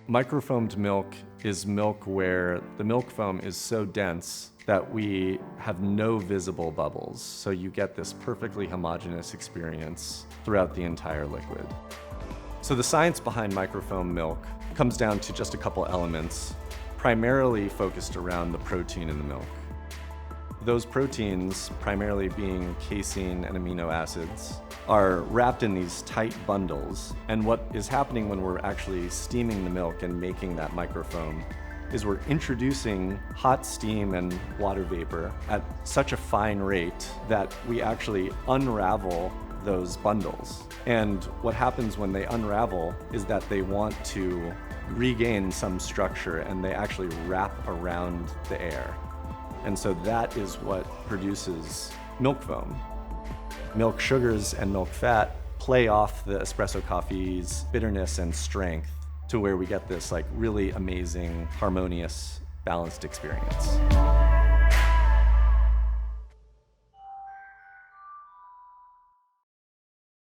Microfoamed milk is milk where the milk foam is so dense that we have no visible bubbles. So you get this perfectly homogeneous experience throughout the entire liquid. So the science behind microfoam milk comes down to just a couple elements, primarily focused around the protein in the milk. Those proteins, primarily being casein and amino acids, are wrapped in these tight bundles. And what is happening when we're actually steaming the milk and making that microfoam is we're introducing hot steam and water vapor at such a fine rate that we actually unravel those bundles. And what happens when they unravel is that they want to regain some structure and they actually wrap around the air. And so that is what produces milk foam. Milk sugars and milk fat play off the espresso coffee's bitterness and strength to where we get this like really amazing, harmonious, balanced experience.